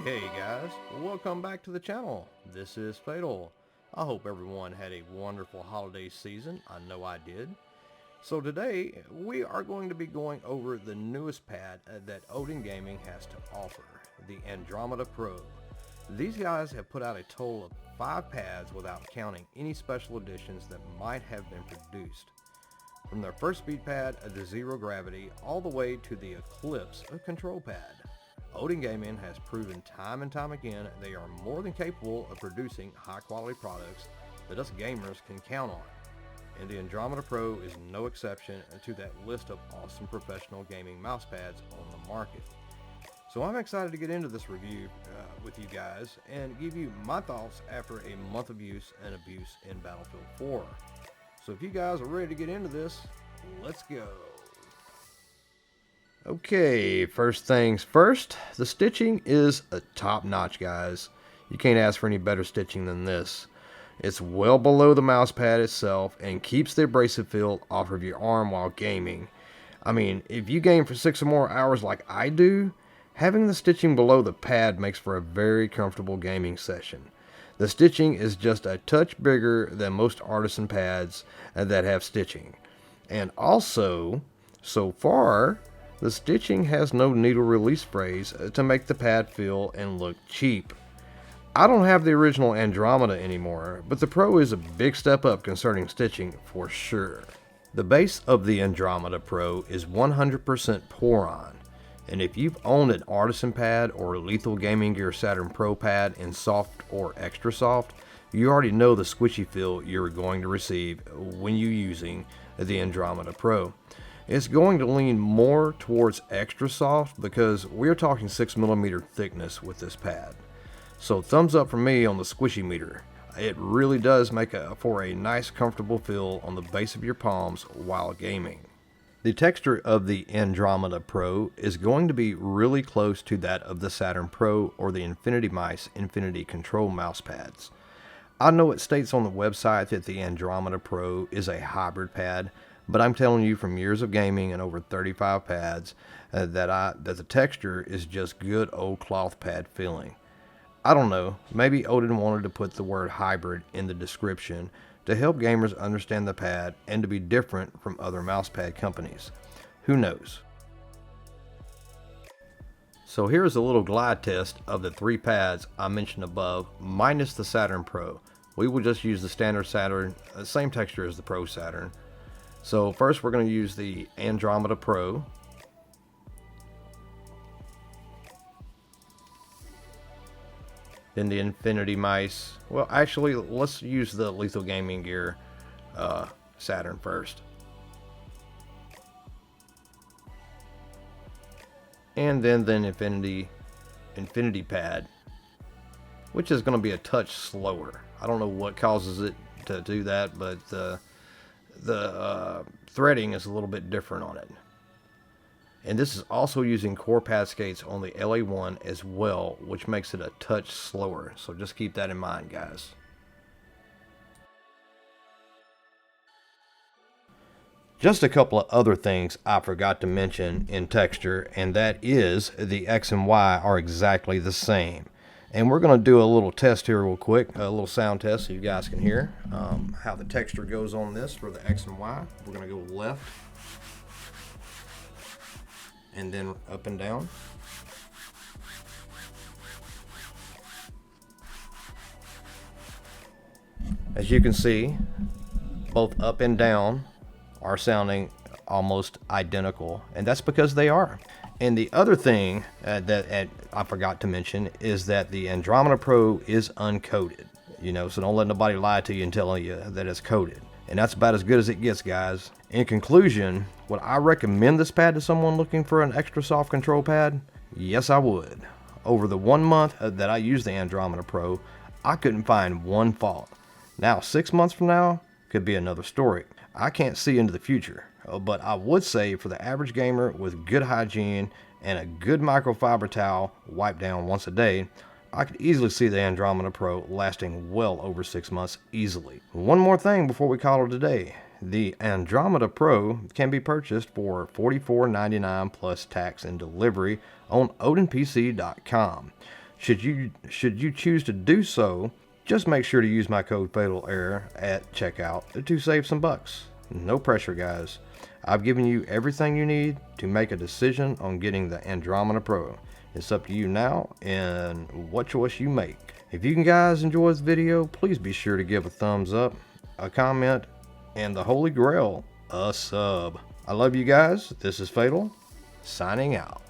Hey guys, welcome back to the channel. This is Fatal. I hope everyone had a wonderful holiday season. I know I did. So today we are going to be going over the newest pad that Odin Gaming has to offer, the Andromeda Pro. These guys have put out a total of 5 pads without counting any special editions that might have been produced. From their first speed pad, the Zero Gravity, all the way to the Eclipse, a control pad. Odin Gaming has proven time and time again they are more than capable of producing high quality products that us gamers can count on. And the Andromeda Pro is no exception to that list of awesome professional gaming mouse pads on the market. So I'm excited to get into this review with you guys and give you my thoughts after a month of use and abuse in Battlefield 4. So if you guys are ready to get into this, let's go. Okay, first things first, the stitching is a top notch, guys. You can't ask for any better stitching than this. It's well below the mouse pad itself and keeps the abrasive feel off of your arm while gaming. I mean, if you game for 6 or more hours like I do, having the stitching below the pad makes for a very comfortable gaming session. The stitching is just a touch bigger than most artisan pads that have stitching. And also, so far, the stitching has no needle release sprays to make the pad feel and look cheap. I don't have the original Andromeda anymore, but the Pro is a big step up concerning stitching for sure. The base of the Andromeda Pro is 100% Poron, and if you've owned an Artisan pad or Lethal Gaming Gear Saturn Pro pad in soft or extra soft, you already know the squishy feel you're going to receive when you're using the Andromeda Pro. It's going to lean more towards extra soft because we're talking 6mm thickness with this pad. So thumbs up for me on the squishy meter. It really does make for a nice comfortable feel on the base of your palms while gaming. The texture of the Andromeda Pro is going to be really close to that of the Saturn Pro or the Infinity Mice Infinity Control mouse pads. I know it states on the website that the Andromeda Pro is a hybrid pad, but I'm telling you from years of gaming and over 35 pads that the texture is just good old cloth pad feeling. I don't know, maybe Odin wanted to put the word hybrid in the description to help gamers understand the pad and to be different from other mousepad companies. Who knows? So here's a little glide test of the 3 pads I mentioned above minus the Saturn Pro. We will just use the standard Saturn, same texture as the Pro Saturn. So first we're going to use the Andromeda Pro. Then the Infinity Mice. Well, actually, let's use the Lethal Gaming Gear Saturn first. And then the Infinity Pad, which is going to be a touch slower. I don't know what causes it to do that, but the threading is a little bit different on it. And this is also using core pad skates on the LA1 as well, which makes it a touch slower. So just keep that in mind, guys. Just a couple of other things I forgot to mention in texture, and that is the X and Y are exactly the same. And we're going to do a little test here real quick, a little sound test so you guys can hear how the texture goes on this for the X and Y. We're going to go left and then up and down. As you can see, both up and down are sounding almost identical, and that's because they are. And the other thing that I forgot to mention is that the Andromeda Pro is uncoated. You know, so don't let nobody lie to you and tell you that it's coated. And that's about as good as it gets, guys. In conclusion, would I recommend this pad to someone looking for an extra soft control pad? Yes, I would. Over the 1 month that I used the Andromeda Pro, I couldn't find one fault. Now, 6 months from now, could be another story. I can't see into the future, but I would say for the average gamer with good hygiene and a good microfiber towel wiped down once a day, I could easily see the Andromeda Pro lasting well over 6 months easily. One more thing before we call it a day. The Andromeda Pro can be purchased for $44.99 plus tax and delivery on odinpc.com. Should you choose to do so, just make sure to use my code FATALERROR at checkout to save some bucks. No pressure, guys. I've given you everything you need to make a decision on getting the Andromeda Pro. It's up to you now and what choice you make. If you guys enjoy this video, please be sure to give a thumbs up, a comment, and the holy grail, a sub. I love you guys. This is Fatal, signing out.